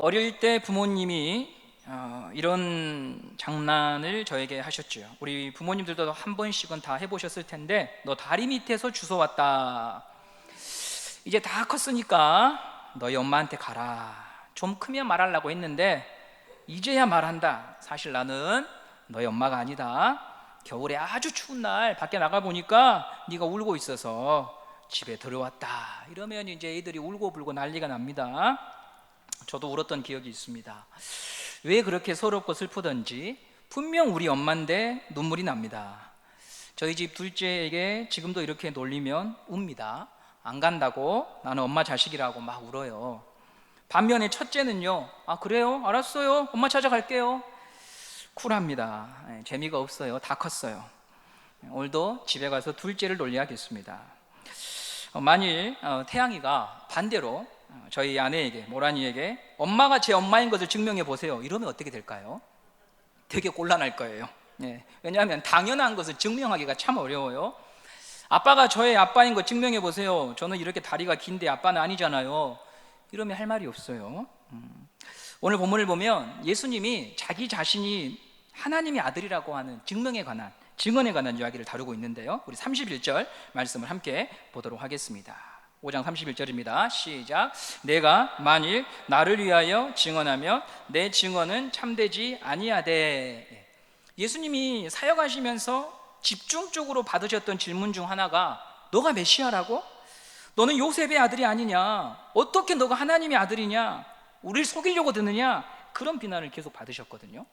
어릴 때 부모님이 이런 장난을 저에게 하셨죠. 우리 부모님들도 한 번씩은 다 해보셨을 텐데, 너 다리 밑에서 주워 왔다. 이제 다 컸으니까 너희 엄마한테 가라. 좀 크면 말하려고 했는데 이제야 말한다. 사실 나는 너희 엄마가 아니다. 겨울에 아주 추운 날 밖에 나가 보니까 네가 울고 있어서 집에 들어왔다. 이러면 이제 애들이 울고 불고 난리가 납니다. 저도 울었던 기억이 있습니다. 왜 그렇게 서럽고 슬프던지 분명 우리 엄마인데 눈물이 납니다. 저희 집 둘째에게 지금도 이렇게 놀리면 웁니다. 안 간다고, 나는 엄마 자식이라고 막 울어요. 반면에 첫째는요, 아 그래요? 알았어요. 엄마 찾아갈게요. 쿨합니다. 재미가 없어요. 다 컸어요. 오늘도 집에 가서 둘째를 놀려야겠습니다. 만일 태양이가 반대로 저희 아내에게, 모란이에게 엄마가 제 엄마인 것을 증명해 보세요, 이러면 어떻게 될까요? 되게 곤란할 거예요. 왜냐하면 당연한 것을 증명하기가 참 어려워요. 아빠가 저의 아빠인 것 증명해 보세요, 저는 이렇게 다리가 긴데 아빠는 아니잖아요, 이러면 할 말이 없어요. 오늘 본문을 보면 예수님이 자기 자신이 하나님의 아들이라고 하는 증언에 관한 이야기를 다루고 있는데요, 우리 31절 말씀을 함께 보도록 하겠습니다. 5장 31절입니다. 시작. 내가 만일 나를 위하여 증언하면 내 증언은 참되지 아니하되. 예수님이 사역하시면서 집중적으로 받으셨던 질문 중 하나가, 너가 메시아라고? 너는 요셉의 아들이 아니냐? 어떻게 너가 하나님의 아들이냐? 우리를 속이려고 드느냐? 그런 비난을 계속 받으셨거든요.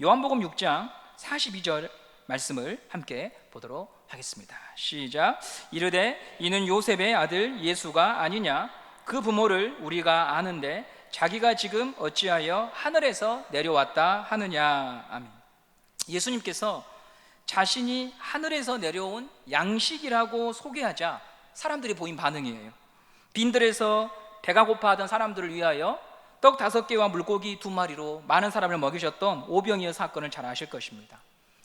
요한복음 6장 42절 말씀을 함께 보도록 하겠습니다. 시작. 이르되 이는 요셉의 아들 예수가 아니냐? 그 부모를 우리가 아는데 자기가 지금 어찌하여 하늘에서 내려왔다 하느냐? 아멘. 예수님께서 자신이 하늘에서 내려온 양식이라고 소개하자 사람들이 보인 반응이에요. 빈들에서 배가 고파하던 사람들을 위하여 떡 5개와 물고기 2마리로 많은 사람을 먹이셨던 오병이어 사건을 잘 아실 것입니다.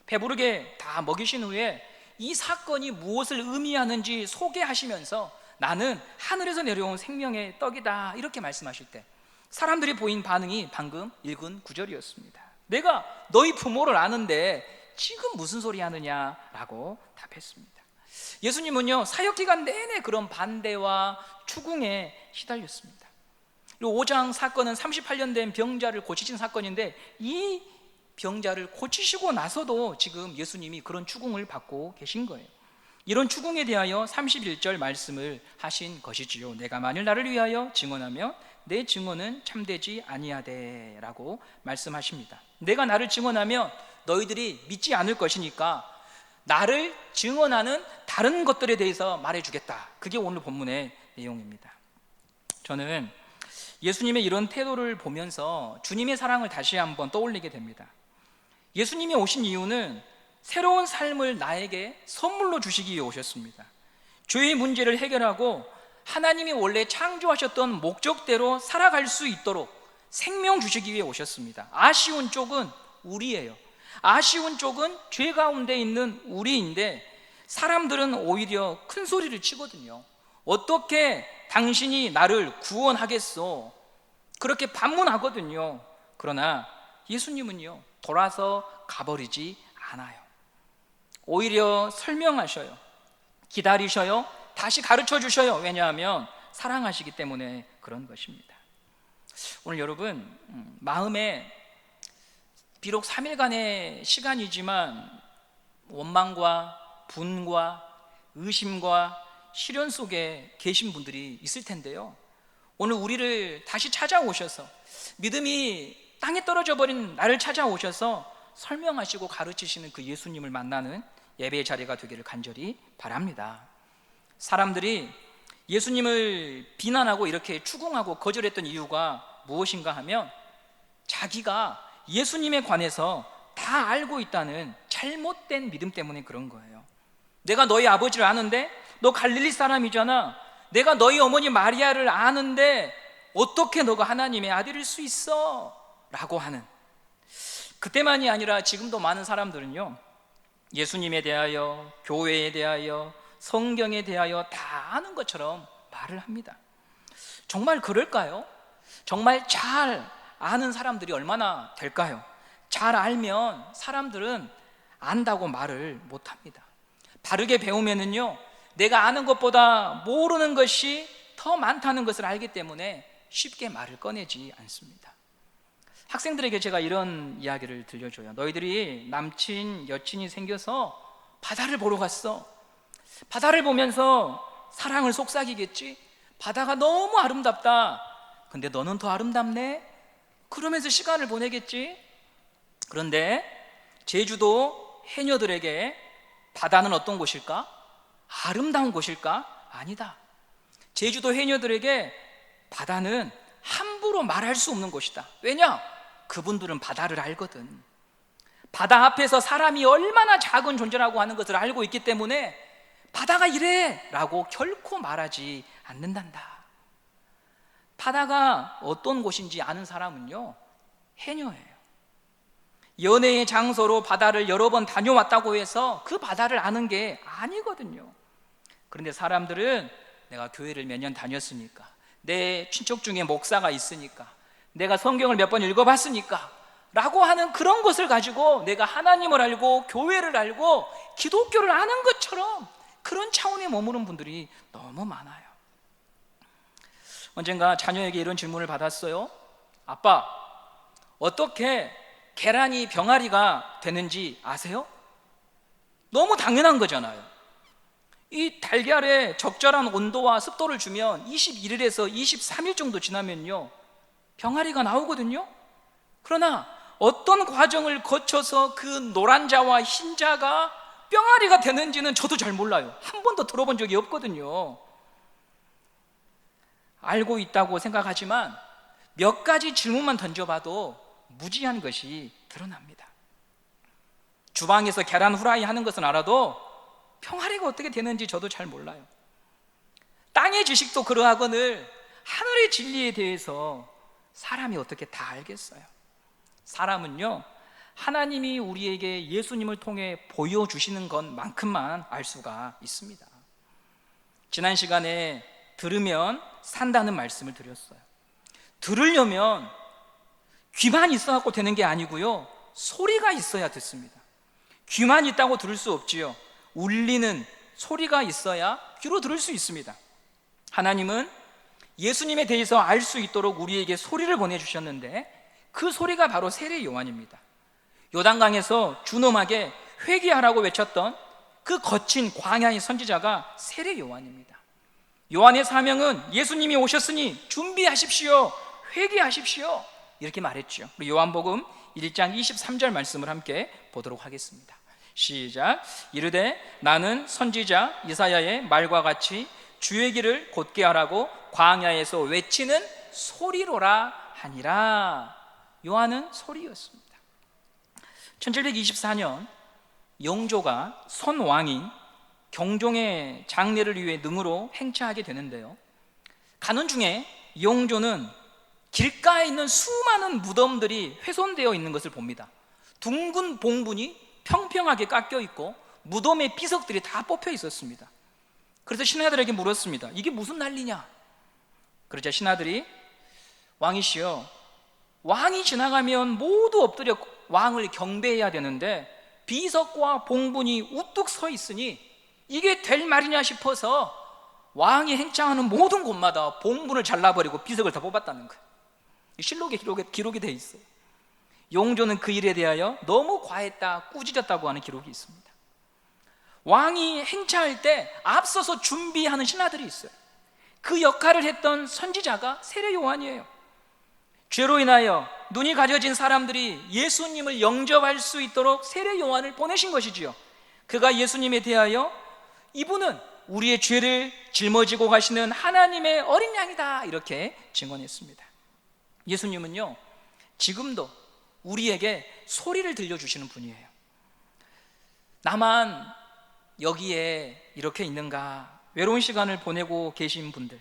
배부르게 다 먹이신 후에 이 사건이 무엇을 의미하는지 소개하시면서 나는 하늘에서 내려온 생명의 떡이다, 이렇게 말씀하실 때 사람들이 보인 반응이 방금 읽은 구절이었습니다. 내가 너희 부모를 아는데 지금 무슨 소리 하느냐라고 답했습니다. 예수님은요, 사역기간 내내 그런 반대와 추궁에 시달렸습니다. 5장 사건은 38년 된 병자를 고치신 사건인데, 이 병자를 고치시고 나서도 지금 예수님이 그런 추궁을 받고 계신 거예요. 이런 추궁에 대하여 31절 말씀을 하신 것이지요. 내가 만일 나를 위하여 증언하면 내 증언은 참되지 아니하되 라고 말씀하십니다. 내가 나를 증언하면 너희들이 믿지 않을 것이니까 나를 증언하는 다른 것들에 대해서 말해주겠다. 그게 오늘 본문의 내용입니다. 저는 예수님의 이런 태도를 보면서 주님의 사랑을 다시 한번 떠올리게 됩니다. 예수님이 오신 이유는 새로운 삶을 나에게 선물로 주시기 위해 오셨습니다. 죄의 문제를 해결하고 하나님이 원래 창조하셨던 목적대로 살아갈 수 있도록 생명 주시기 위해 오셨습니다. 아쉬운 쪽은 우리예요. 아쉬운 쪽은 죄 가운데 있는 우리인데, 사람들은 오히려 큰 소리를 치거든요. 어떻게 당신이 나를 구원하겠소? 그렇게 반문하거든요. 그러나 예수님은요, 돌아서 가버리지 않아요. 오히려 설명하셔요. 기다리셔요. 다시 가르쳐 주셔요. 왜냐하면 사랑하시기 때문에 그런 것입니다. 오늘 여러분, 마음에 비록 3일간의 시간이지만 원망과 분과 의심과 시련 속에 계신 분들이 있을 텐데요, 오늘 우리를 다시 찾아오셔서, 믿음이 땅에 떨어져 버린 나를 찾아오셔서 설명하시고 가르치시는 그 예수님을 만나는 예배의 자리가 되기를 간절히 바랍니다. 사람들이 예수님을 비난하고 이렇게 추궁하고 거절했던 이유가 무엇인가 하면, 자기가 예수님에 관해서 다 알고 있다는 잘못된 믿음 때문에 그런 거예요. 내가 너희 아버지를 아는데, 너 갈릴리 사람이잖아. 내가 너희 어머니 마리아를 아는데 어떻게 너가 하나님의 아들일 수 있어? 라고 하는, 그때만이 아니라 지금도 많은 사람들은요, 예수님에 대하여, 교회에 대하여, 성경에 대하여 다 아는 것처럼 말을 합니다. 정말 그럴까요? 정말 잘 아는 사람들이 얼마나 될까요? 잘 알면 사람들은 안다고 말을 못합니다. 바르게 배우면은요, 내가 아는 것보다 모르는 것이 더 많다는 것을 알기 때문에 쉽게 말을 꺼내지 않습니다. 학생들에게 제가 이런 이야기를 들려줘요. 너희들이 남친, 여친이 생겨서 바다를 보러 갔어. 바다를 보면서 사랑을 속삭이겠지? 바다가 너무 아름답다. 근데 너는 더 아름답네? 그러면서 시간을 보내겠지? 그런데 제주도 해녀들에게 바다는 어떤 곳일까? 아름다운 곳일까? 아니다. 제주도 해녀들에게 바다는 함부로 말할 수 없는 곳이다. 왜냐? 그분들은 바다를 알거든. 바다 앞에서 사람이 얼마나 작은 존재라고 하는 것을 알고 있기 때문에 바다가 이래! 라고 결코 말하지 않는단다. 바다가 어떤 곳인지 아는 사람은요, 해녀예요. 연애의 장소로 바다를 여러 번 다녀왔다고 해서 그 바다를 아는 게 아니거든요. 그런데 사람들은 내가 교회를 몇 년 다녔으니까, 내 친척 중에 목사가 있으니까, 내가 성경을 몇 번 읽어봤으니까 라고 하는 그런 것을 가지고 내가 하나님을 알고 교회를 알고 기독교를 아는 것처럼 그런 차원에 머무는 분들이 너무 많아요. 언젠가 자녀에게 이런 질문을 받았어요. 아빠, 어떻게 계란이 병아리가 되는지 아세요? 너무 당연한 거잖아요. 이 달걀에 적절한 온도와 습도를 주면 21일에서 23일 정도 지나면요, 병아리가 나오거든요. 그러나 어떤 과정을 거쳐서 그 노란자와 흰자가 병아리가 되는지는 저도 잘 몰라요. 한 번도 들어본 적이 없거든요. 알고 있다고 생각하지만 몇 가지 질문만 던져봐도 무지한 것이 드러납니다. 주방에서 계란 후라이 하는 것은 알아도 병아리가 어떻게 되는지 저도 잘 몰라요. 땅의 지식도 그러하거늘 하늘의 진리에 대해서 사람이 어떻게 다 알겠어요? 사람은요, 하나님이 우리에게 예수님을 통해 보여주시는 것만큼만 알 수가 있습니다. 지난 시간에 들으면 산다는 말씀을 드렸어요. 들으려면 귀만 있어갖고 되는 게 아니고요, 소리가 있어야 듣습니다. 귀만 있다고 들을 수 없지요. 울리는 소리가 있어야 귀로 들을 수 있습니다. 하나님은 예수님에 대해서 알 수 있도록 우리에게 소리를 보내주셨는데 그 소리가 바로 세례 요한입니다. 요단강에서 준엄하게 회개하라고 외쳤던 그 거친 광야의 선지자가 세례 요한입니다. 요한의 사명은 예수님이 오셨으니 준비하십시오, 회개하십시오, 이렇게 말했죠. 우리 요한복음 1장 23절 말씀을 함께 보도록 하겠습니다. 시작. 이르되 나는 선지자 이사야의 말과 같이 주의 길을 곧게 하라고 광야에서 외치는 소리로라 하니라. 요한은 소리였습니다. 1724년 영조가 선왕인 경종의 장례를 위해 능으로 행차하게 되는데요, 가는 중에 영조는 길가에 있는 수많은 무덤들이 훼손되어 있는 것을 봅니다. 둥근 봉분이 평평하게 깎여 있고 무덤의 비석들이 다 뽑혀 있었습니다. 그래서 신하들에게 물었습니다. 이게 무슨 난리냐? 그러자 신하들이 왕이시여, 왕이 지나가면 모두 엎드려 왕을 경배해야 되는데 비석과 봉분이 우뚝 서 있으니 이게 될 말이냐 싶어서 왕이 행차하는 모든 곳마다 봉분을 잘라버리고 비석을 다 뽑았다는 거예요. 실록에 기록이 되어 있어요. 용조는 그 일에 대하여 너무 과했다, 꾸짖었다고 하는 기록이 있습니다. 왕이 행차할 때 앞서서 준비하는 신하들이 있어요. 그 역할을 했던 선지자가 세례 요한이에요. 죄로 인하여 눈이 가려진 사람들이 예수님을 영접할 수 있도록 세례 요한을 보내신 것이지요. 그가 예수님에 대하여 이분은 우리의 죄를 짊어지고 가시는 하나님의 어린 양이다, 이렇게 증언했습니다. 예수님은요, 지금도 우리에게 소리를 들려주시는 분이에요. 나만 여기에 이렇게 있는가, 외로운 시간을 보내고 계신 분들,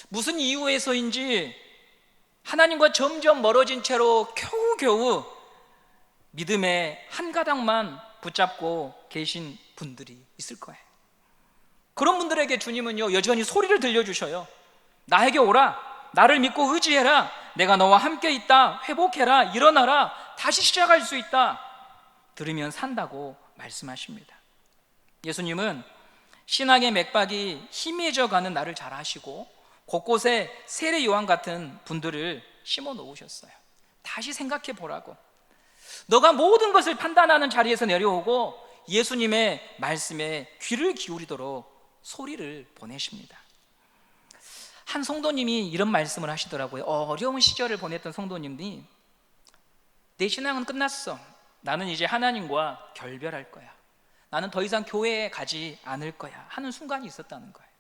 무슨 이유에서인지 하나님과 점점 멀어진 채로 겨우겨우 믿음의 한 가닥만 붙잡고 계신 분들이 있을 거예요. 그런 분들에게 주님은요, 여전히 소리를 들려주셔요. 나에게 오라, 나를 믿고 의지해라. 내가 너와 함께 있다. 회복해라. 일어나라. 다시 시작할 수 있다. 들으면 산다고 말씀하십니다. 예수님은 신앙의 맥박이 희미해져 가는 나를 잘 아시고 곳곳에 세례 요한 같은 분들을 심어 놓으셨어요. 다시 생각해 보라고. 너가 모든 것을 판단하는 자리에서 내려오고 예수님의 말씀에 귀를 기울이도록 소리를 보내십니다. 한 성도님이 이런 말씀을 하시더라고요. 어려운 시절을 보냈던 성도님이, 내 신앙은 끝났어. 나는 이제 하나님과 결별할 거야. 나는 더 이상 교회에 가지 않을 거야 하는 순간이 있었다는 거예요.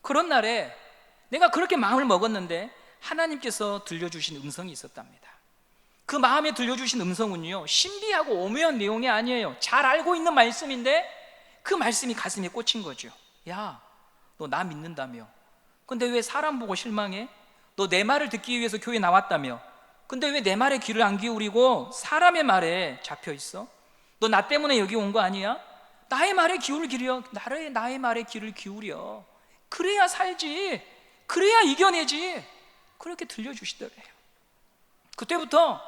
그런 날에 내가 그렇게 마음을 먹었는데 하나님께서 들려주신 음성이 있었답니다. 그 마음에 들려주신 음성은요, 신비하고 오묘한 내용이 아니에요. 잘 알고 있는 말씀인데 그 말씀이 가슴에 꽂힌 거죠. 야, 너 나 믿는다며. 근데 왜 사람 보고 실망해? 너 내 말을 듣기 위해서 교회 나왔다며. 근데 왜 내 말에 귀를 안 기울이고 사람의 말에 잡혀 있어? 너 나 때문에 여기 온 거 아니야? 나의 말에 귀를 기울여. 나의 말에 귀를 기울여. 그래야 살지. 그래야 이겨내지. 그렇게 들려주시더래요. 그때부터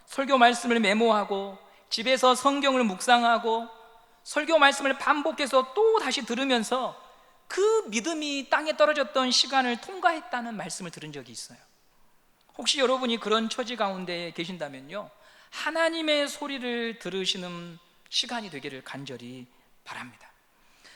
설교 말씀을 메모하고 집에서 성경을 묵상하고 설교 말씀을 반복해서 또 다시 들으면서 그 믿음이 땅에 떨어졌던 시간을 통과했다는 말씀을 들은 적이 있어요. 혹시 여러분이 그런 처지 가운데 계신다면요, 하나님의 소리를 들으시는 시간이 되기를 간절히 바랍니다.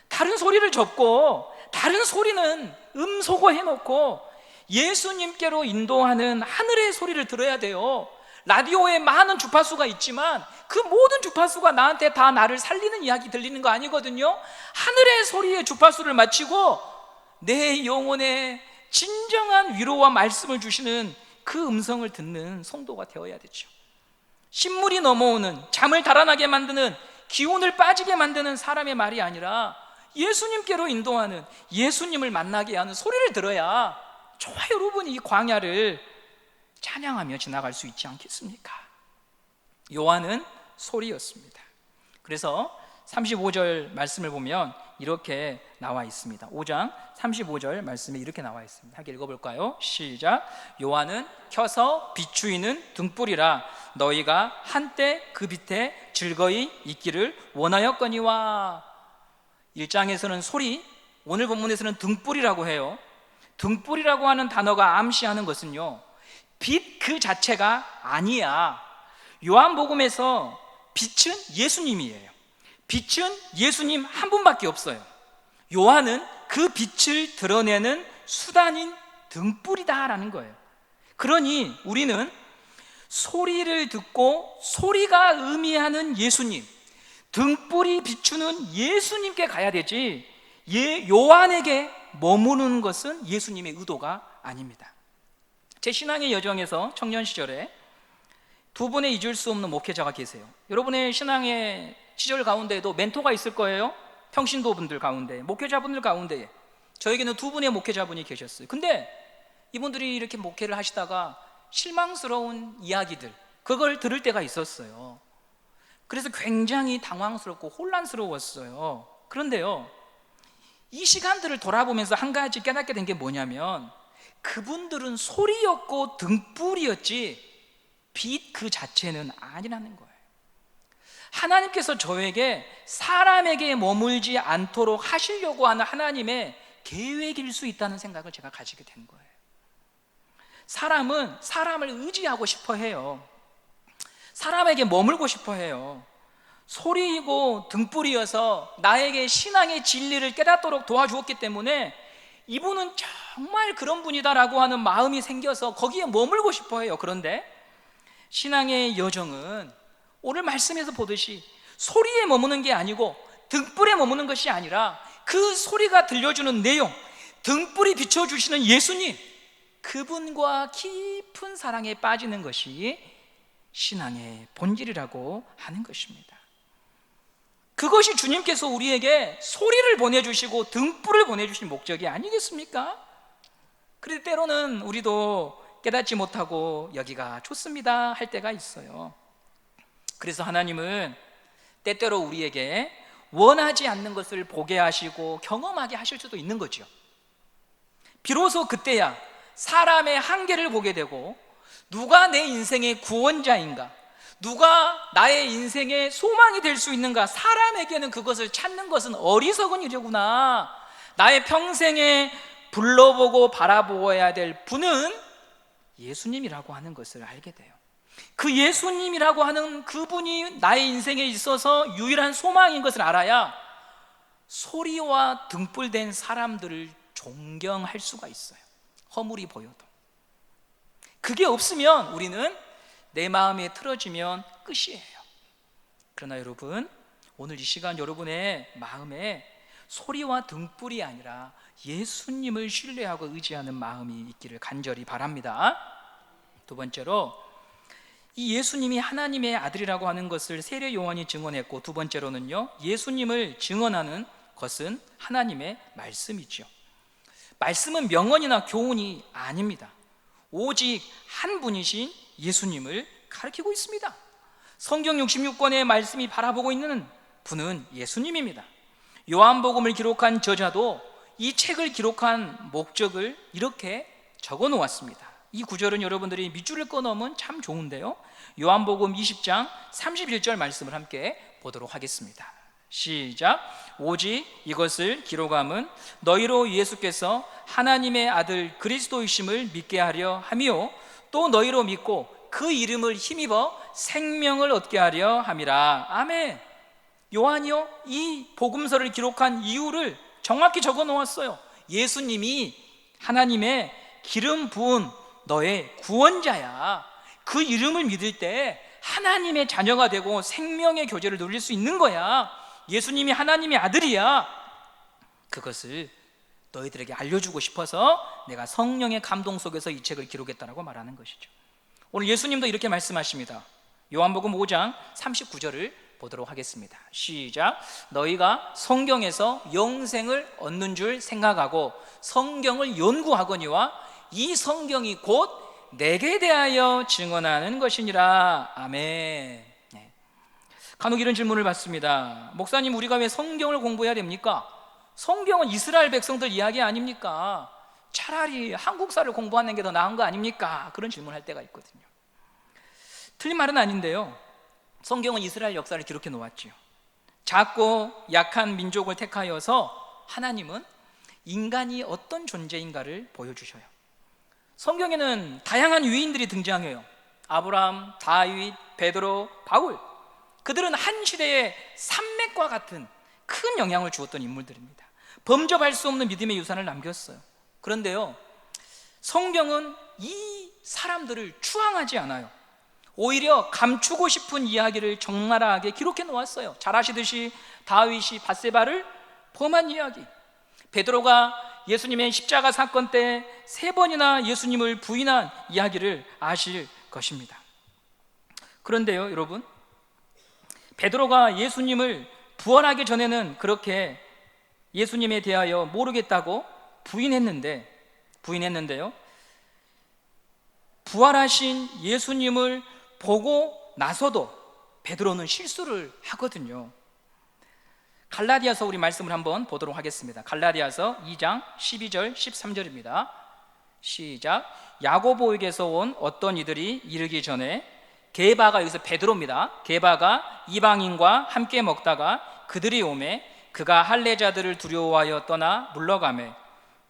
다른 소리를 접고 다른 소리는 음소거 해놓고 예수님께로 인도하는 하늘의 소리를 들어야 돼요. 라디오에 많은 주파수가 있지만 그 모든 주파수가 나한테 다 나를 살리는 이야기 들리는 거 아니거든요. 하늘의 소리에 주파수를 맞추고 내 영혼에 진정한 위로와 말씀을 주시는 그 음성을 듣는 성도가 되어야 되죠. 신물이 넘어오는, 잠을 달아나게 만드는, 기운을 빠지게 만드는 사람의 말이 아니라 예수님께로 인도하는, 예수님을 만나게 하는 소리를 들어야 저와 여러분이 이 광야를 찬양하며 지나갈 수 있지 않겠습니까? 요한은 소리였습니다. 그래서 35절 말씀을 보면 이렇게 나와 있습니다. 5장 35절 말씀에 이렇게 나와 있습니다. 함께 읽어볼까요? 시작. 요한은 켜서 비추이는 등불이라 너희가 한때 그 빛에 즐거이 있기를 원하였거니와. 1장에서는 소리, 오늘 본문에서는 등불이라고 해요. 등불이라고 하는 단어가 암시하는 것은요, 빛 그 자체가 아니야. 요한복음에서 빛은 예수님이에요. 빛은 예수님 한 분밖에 없어요. 요한은 그 빛을 드러내는 수단인 등불이다라는 거예요. 그러니 우리는 소리를 듣고 소리가 의미하는 예수님, 등불이 비추는 예수님께 가야 되지 요한에게 머무는 것은 예수님의 의도가 아닙니다. 제 신앙의 여정에서 청년 시절에 두 분의 잊을 수 없는 목회자가 계세요. 여러분의 신앙의 시절 가운데에도 멘토가 있을 거예요. 평신도 분들 가운데, 목회자분들 가운데 저에게는 두 분의 목회자분이 계셨어요. 근데 이분들이 이렇게 목회를 하시다가 실망스러운 이야기들, 그걸 들을 때가 있었어요. 그래서 굉장히 당황스럽고 혼란스러웠어요. 그런데요, 이 시간들을 돌아보면서 한 가지 깨닫게 된 게 뭐냐면, 그분들은 소리였고 등불이었지 빛 그 자체는 아니라는 거예요. 하나님께서 저에게 사람에게 머물지 않도록 하시려고 하는 하나님의 계획일 수 있다는 생각을 제가 가지게 된 거예요. 사람은 사람을 의지하고 싶어 해요. 사람에게 머물고 싶어 해요. 소리이고 등불이어서 나에게 신앙의 진리를 깨닫도록 도와주었기 때문에 이분은 정말 그런 분이다라고 하는 마음이 생겨서 거기에 머물고 싶어 해요. 그런데 신앙의 여정은 오늘 말씀에서 보듯이 소리에 머무는 게 아니고 등불에 머무는 것이 아니라 그 소리가 들려주는 내용, 등불이 비춰주시는 예수님, 그분과 깊은 사랑에 빠지는 것이 신앙의 본질이라고 하는 것입니다. 그것이 주님께서 우리에게 소리를 보내주시고 등불을 보내주신 목적이 아니겠습니까? 그런데 때로는 우리도 깨닫지 못하고 여기가 좋습니다 할 때가 있어요. 그래서 하나님은 때때로 우리에게 원하지 않는 것을 보게 하시고 경험하게 하실 수도 있는 거죠. 비로소 그때야 사람의 한계를 보게 되고, 누가 내 인생의 구원자인가, 누가 나의 인생의 소망이 될 수 있는가, 사람에게는 그것을 찾는 것은 어리석은 일이구나. 나의 평생에 불러보고 바라보아야 될 분은 예수님이라고 하는 것을 알게 돼요. 그 예수님이라고 하는 그분이 나의 인생에 있어서 유일한 소망인 것을 알아야 소리와 등불된 사람들을 존경할 수가 있어요. 허물이 보여도. 그게 없으면 우리는 내 마음에 틀어지면 끝이에요. 그러나 여러분, 오늘 이 시간 여러분의 마음에 소리와 등불이 아니라 예수님을 신뢰하고 의지하는 마음이 있기를 간절히 바랍니다. 두 번째로, 이 예수님이 하나님의 아들이라고 하는 것을 세례 요한이 증언했고, 두 번째로는요, 예수님을 증언하는 것은 하나님의 말씀이죠. 말씀은 명언이나 교훈이 아닙니다. 오직 한 분이신 예수님을 가리키고 있습니다. 성경 66권의 말씀이 바라보고 있는 분은 예수님입니다. 요한복음을 기록한 저자도 이 책을 기록한 목적을 이렇게 적어 놓았습니다. 이 구절은 여러분들이 밑줄을 꺼놓으면 참 좋은데요, 요한복음 20장 31절 말씀을 함께 보도록 하겠습니다. 시작. 오직 이것을 기록함은 너희로 예수께서 하나님의 아들 그리스도이심을 믿게 하려 함이요, 또 너희로 믿고 그 이름을 힘입어 생명을 얻게 하려 함이라. 아멘. 요한이요, 이 복음서를 기록한 이유를 정확히 적어 놓았어요. 예수님이 하나님의 기름 부은 너의 구원자야. 그 이름을 믿을 때 하나님의 자녀가 되고 생명의 교제를 누릴 수 있는 거야. 예수님이 하나님의 아들이야. 그것을 너희들에게 알려주고 싶어서 내가 성령의 감동 속에서 이 책을 기록했다라고 말하는 것이죠. 오늘 예수님도 이렇게 말씀하십니다. 요한복음 5장 39절을 보도록 하겠습니다. 시작. 너희가 성경에서 영생을 얻는 줄 생각하고 성경을 연구하거니와 이 성경이 곧 내게 대하여 증언하는 것이니라. 아멘. 간혹 이런 질문을 받습니다. 목사님, 우리가 왜 성경을 공부해야 됩니까? 성경은 이스라엘 백성들 이야기 아닙니까? 차라리 한국사를 공부하는 게 더 나은 거 아닙니까? 그런 질문을 할 때가 있거든요. 틀린 말은 아닌데요, 성경은 이스라엘 역사를 기록해 놓았지요. 작고 약한 민족을 택하여서 하나님은 인간이 어떤 존재인가를 보여주셔요. 성경에는 다양한 위인들이 등장해요. 아브라함, 다윗, 베드로, 바울. 그들은 한 시대의 산맥과 같은 큰 영향을 주었던 인물들입니다. 범접할 수 없는 믿음의 유산을 남겼어요. 그런데요, 성경은 이 사람들을 추앙하지 않아요. 오히려 감추고 싶은 이야기를 적나라하게 기록해 놓았어요. 잘 아시듯이 다윗이 밧세바를 범한 이야기, 베드로가 예수님의 십자가 사건 때 3번이나 예수님을 부인한 이야기를 아실 것입니다. 그런데요, 여러분, 베드로가 예수님을 부활하기 전에는 그렇게 예수님에 대하여 모르겠다고 부인했는데요, 부활하신 예수님을 보고 나서도 베드로는 실수를 하거든요. 갈라디아서 우리 말씀을 한번 보도록 하겠습니다. 갈라디아서 2장 12절 13절입니다. 시작. 야고보에게서 온 어떤 이들이 이르기 전에, 게바가, 여기서 베드로입니다. 게바가 이방인과 함께 먹다가 그들이 오매 그가 할례자들을 두려워하여 떠나 물러가매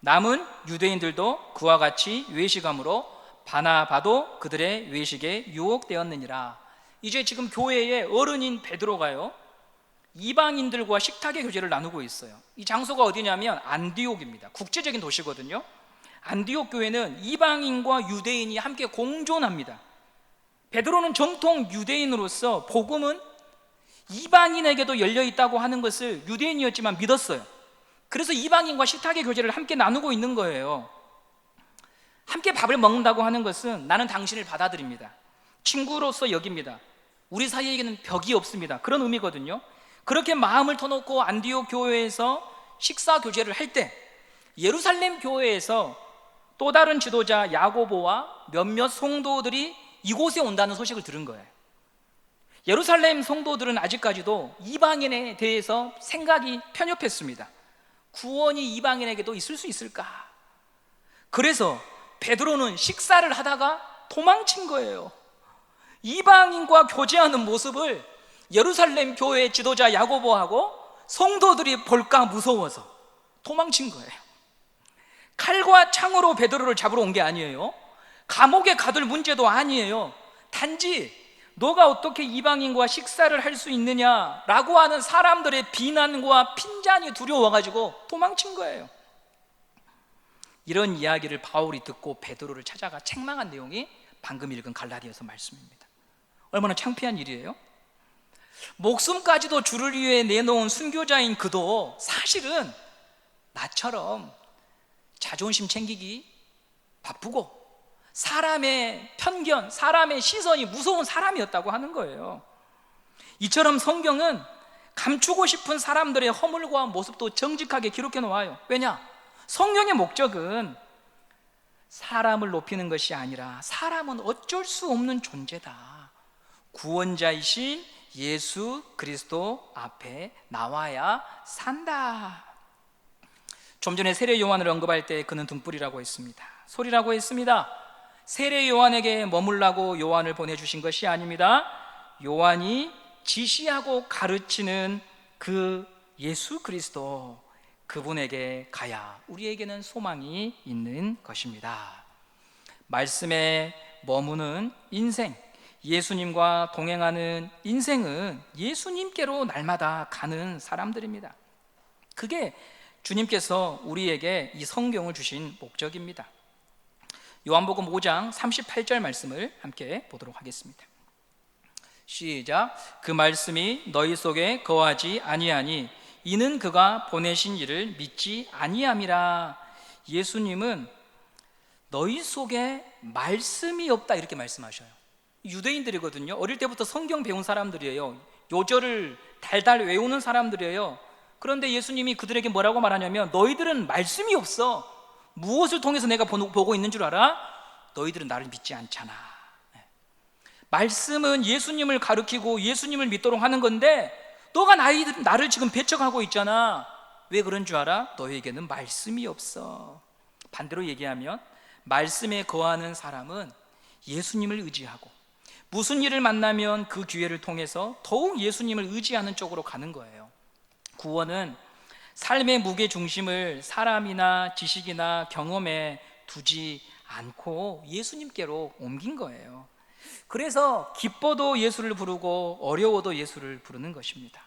남은 유대인들도 그와 같이 외식함으로 바나바도 그들의 외식에 유혹되었느니라. 이제 지금 교회의 어른인 베드로가요, 이방인들과 식탁의 교제를 나누고 있어요. 이 장소가 어디냐면 안디옥입니다. 국제적인 도시거든요. 안디옥 교회는 이방인과 유대인이 함께 공존합니다. 베드로는 정통 유대인으로서 복음은 이방인에게도 열려 있다고 하는 것을 유대인이었지만 믿었어요. 그래서 이방인과 식탁의 교제를 함께 나누고 있는 거예요. 함께 밥을 먹는다고 하는 것은 나는 당신을 받아들입니다, 친구로서 여깁니다, 우리 사이에게는 벽이 없습니다, 그런 의미거든요. 그렇게 마음을 터놓고 안디옥 교회에서 식사 교제를 할 때 예루살렘 교회에서 또 다른 지도자 야고보와 몇몇 성도들이 이곳에 온다는 소식을 들은 거예요. 예루살렘 성도들은 아직까지도 이방인에 대해서 생각이 편협했습니다. 구원이 이방인에게도 있을 수 있을까? 그래서 베드로는 식사를 하다가 도망친 거예요. 이방인과 교제하는 모습을 예루살렘 교회 지도자 야고보하고 성도들이 볼까 무서워서 도망친 거예요. 칼과 창으로 베드로를 잡으러 온 게 아니에요. 감옥에 가둘 문제도 아니에요. 단지 너가 어떻게 이방인과 식사를 할 수 있느냐라고 하는 사람들의 비난과 핀잔이 두려워가지고 도망친 거예요. 이런 이야기를 바울이 듣고 베드로를 찾아가 책망한 내용이 방금 읽은 갈라디아서 말씀입니다. 얼마나 창피한 일이에요. 목숨까지도 주를 위해 내놓은 순교자인 그도 사실은 나처럼 자존심 챙기기 바쁘고 사람의 편견, 사람의 시선이 무서운 사람이었다고 하는 거예요. 이처럼 성경은 감추고 싶은 사람들의 허물과 모습도 정직하게 기록해 놓아요. 왜냐? 성령의 목적은 사람을 높이는 것이 아니라 사람은 어쩔 수 없는 존재다. 구원자이신 예수 그리스도 앞에 나와야 산다. 좀 전에 세례 요한을 언급할 때 그는 등불이라고 했습니다. 소리라고 했습니다. 세례 요한에게 머물라고 요한을 보내주신 것이 아닙니다. 요한이 지시하고 가르치는 그 예수 그리스도, 그분에게 가야 우리에게는 소망이 있는 것입니다. 말씀에 머무는 인생, 예수님과 동행하는 인생은 예수님께로 날마다 가는 사람들입니다. 그게 주님께서 우리에게 이 성경을 주신 목적입니다. 요한복음 5장 38절 말씀을 함께 보도록 하겠습니다. 시작. 그 말씀이 너희 속에 거하지 아니하니 이는 그가 보내신 이를 믿지 아니함이라. 예수님은 너희 속에 말씀이 없다 이렇게 말씀하셔요. 유대인들이거든요. 어릴 때부터 성경 배운 사람들이에요. 요절을 달달 외우는 사람들이에요. 그런데 예수님이 그들에게 뭐라고 말하냐면 너희들은 말씀이 없어. 무엇을 통해서 내가 보고 있는 줄 알아? 너희들은 나를 믿지 않잖아. 말씀은 예수님을 가르치고 예수님을 믿도록 하는 건데 너가 나를 지금 배척하고 있잖아. 왜 그런 줄 알아? 너희에게는 말씀이 없어. 반대로 얘기하면 말씀에 거하는 사람은 예수님을 의지하고 무슨 일을 만나면 그 기회를 통해서 더욱 예수님을 의지하는 쪽으로 가는 거예요. 구원은 삶의 무게 중심을 사람이나 지식이나 경험에 두지 않고 예수님께로 옮긴 거예요. 그래서 기뻐도 예수를 부르고 어려워도 예수를 부르는 것입니다.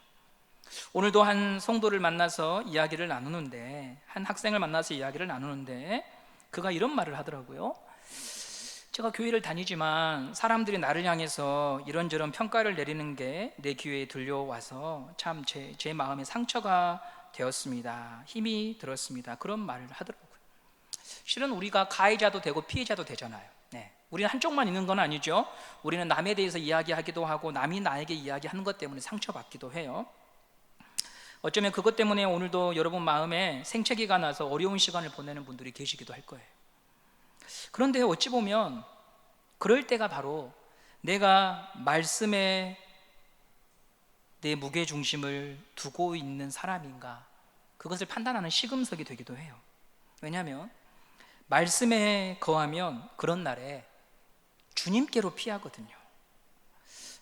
오늘도 한 성도를 만나서 이야기를 나누는데, 한 학생을 만나서 이야기를 나누는데 그가 이런 말을 하더라고요. 제가 교회를 다니지만 사람들이 나를 향해서 이런저런 평가를 내리는 게 내 귀에 들려와서 참 제 마음에 상처가 되었습니다. 힘이 들었습니다. 그런 말을 하더라고요. 실은 우리가 가해자도 되고 피해자도 되잖아요. 우리는 한쪽만 있는 건 아니죠. 우리는 남에 대해서 이야기하기도 하고 남이 나에게 이야기하는 것 때문에 상처받기도 해요. 어쩌면 그것 때문에 오늘도 여러분 마음에 생채기가 나서 어려운 시간을 보내는 분들이 계시기도 할 거예요. 그런데 어찌 보면 그럴 때가 바로 내가 말씀에 내 무게중심을 두고 있는 사람인가, 그것을 판단하는 시금석이 되기도 해요. 왜냐하면 말씀에 거하면 그런 날에 주님께로 피하거든요.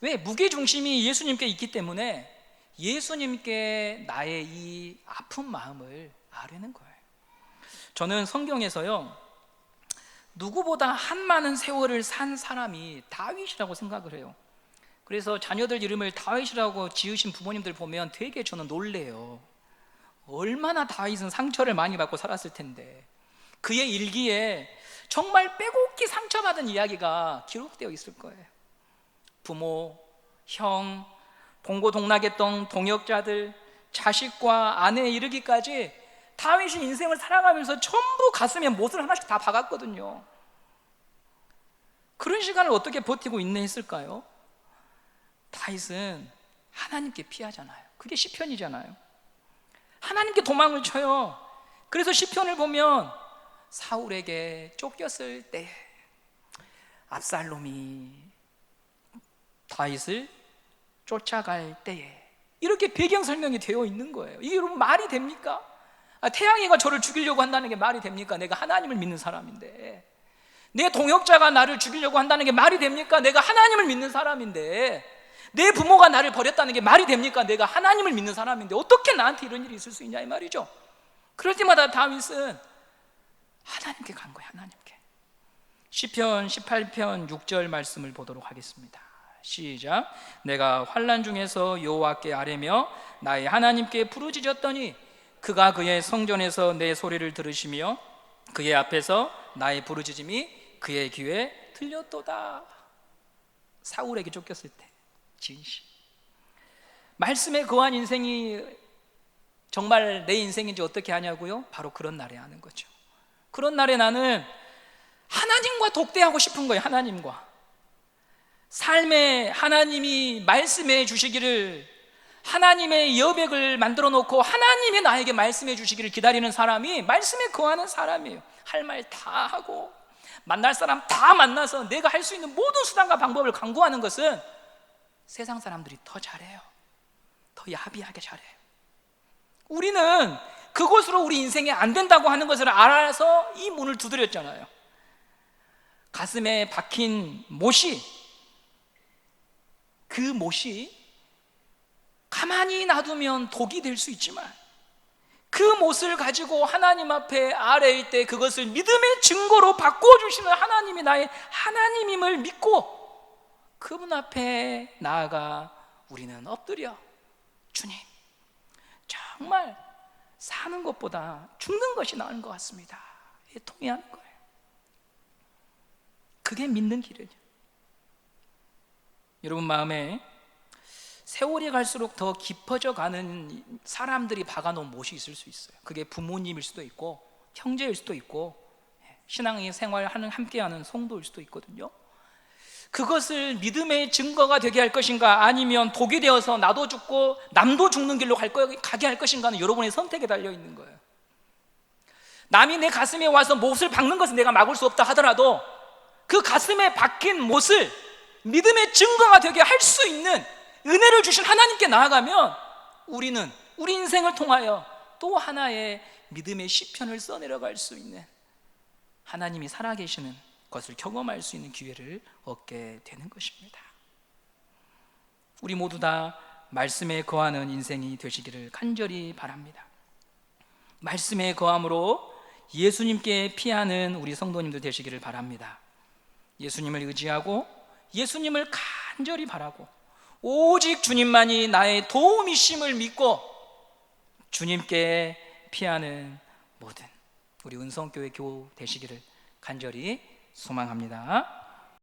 왜? 무게중심이 예수님께 있기 때문에 예수님께 나의 이 아픈 마음을 아뢰는 거예요. 저는 성경에서요, 누구보다 한많은 세월을 산 사람이 다윗이라고 생각을 해요. 그래서 자녀들 이름을 다윗이라고 지으신 부모님들 보면 되게 저는 놀래요. 얼마나 다윗은 상처를 많이 받고 살았을 텐데 그의 일기에 정말 빼곡히 상처받은 이야기가 기록되어 있을 거예요. 부모, 형, 동고동락했던 동역자들, 자식과 아내에 이르기까지 다윗이 인생을 살아가면서 전부 가슴에 못을 하나씩 다 박았거든요. 그런 시간을 어떻게 버티고 인내했을까요? 다윗은 하나님께 피하잖아요. 그게 시편이잖아요. 하나님께 도망을 쳐요. 그래서 시편을 보면 사울에게 쫓겼을 때 압살롬이 다윗을 쫓아갈 때에 이렇게 배경 설명이 되어 있는 거예요. 이게 여러분 말이 됩니까? 태양이가 저를 죽이려고 한다는 게 말이 됩니까? 내가 하나님을 믿는 사람인데. 내 동역자가 나를 죽이려고 한다는 게 말이 됩니까? 내가 하나님을 믿는 사람인데, 내 부모가 나를 버렸다는 게 말이 됩니까? 내가 하나님을 믿는 사람인데 어떻게 나한테 이런 일이 있을 수 있냐 이 말이죠. 그럴 때마다 다윗은 하나님께 간 거예요. 하나님께. 시편 18편 6절 말씀을 보도록 하겠습니다. 시작. 내가 환난 중에서 여호와께 아뢰며 나의 하나님께 부르짖었더니 그가 그의 성전에서 내 소리를 들으시며 그의 앞에서 나의 부르짖음이 그의 귀에 들렸도다. 사울에게 쫓겼을 때 진실. 말씀에 거한 인생이 정말 내 인생인지 어떻게 하냐고요? 바로 그런 날에 하는 거죠. 그런 날에 나는 하나님과 독대하고 싶은 거예요. 하나님과 삶에 하나님이 말씀해 주시기를, 하나님의 여백을 만들어 놓고 하나님이 나에게 말씀해 주시기를 기다리는 사람이 말씀에 거하는 사람이에요. 할 말 다 하고 만날 사람 다 만나서 내가 할 수 있는 모든 수단과 방법을 강구하는 것은 세상 사람들이 더 잘해요. 더 야비하게 잘해요. 우리는 그것으로 우리 인생이 안 된다고 하는 것을 알아서 이 문을 두드렸잖아요. 가슴에 박힌 못이, 그 못이 가만히 놔두면 독이 될 수 있지만 그 못을 가지고 하나님 앞에 아뢰일 때 그것을 믿음의 증거로 바꿔주시는 하나님이 나의 하나님임을 믿고 그분 앞에 나아가 우리는 엎드려, 주님, 정말 사는 것보다 죽는 것이 나은 것 같습니다. 통회하는 거예요. 그게 믿는 길이에요. 여러분 마음에 세월이 갈수록 더 깊어져 가는 사람들이 박아놓은 못이 있을 수 있어요. 그게 부모님일 수도 있고 형제일 수도 있고 신앙의 생활하는 함께하는 성도일 수도 있거든요. 그것을 믿음의 증거가 되게 할 것인가, 아니면 독이 되어서 나도 죽고 남도 죽는 길로 가게 할 것인가는 여러분의 선택에 달려 있는 거예요. 남이 내 가슴에 와서 못을 박는 것은 내가 막을 수 없다 하더라도 그 가슴에 박힌 못을 믿음의 증거가 되게 할 수 있는 은혜를 주신 하나님께 나아가면 우리는 우리 인생을 통하여 또 하나의 믿음의 시편을 써내려갈 수 있는, 하나님이 살아계시는 것을 경험할 수 있는 기회를 얻게 되는 것입니다. 우리 모두 다 말씀에 거하는 인생이 되시기를 간절히 바랍니다. 말씀에 거함으로 예수님께 피하는 우리 성도님들 되시기를 바랍니다. 예수님을 의지하고 예수님을 간절히 바라고 오직 주님만이 나의 도움이심을 믿고 주님께 피하는 모든 우리 은성교회 교우 되시기를 간절히 소망합니다.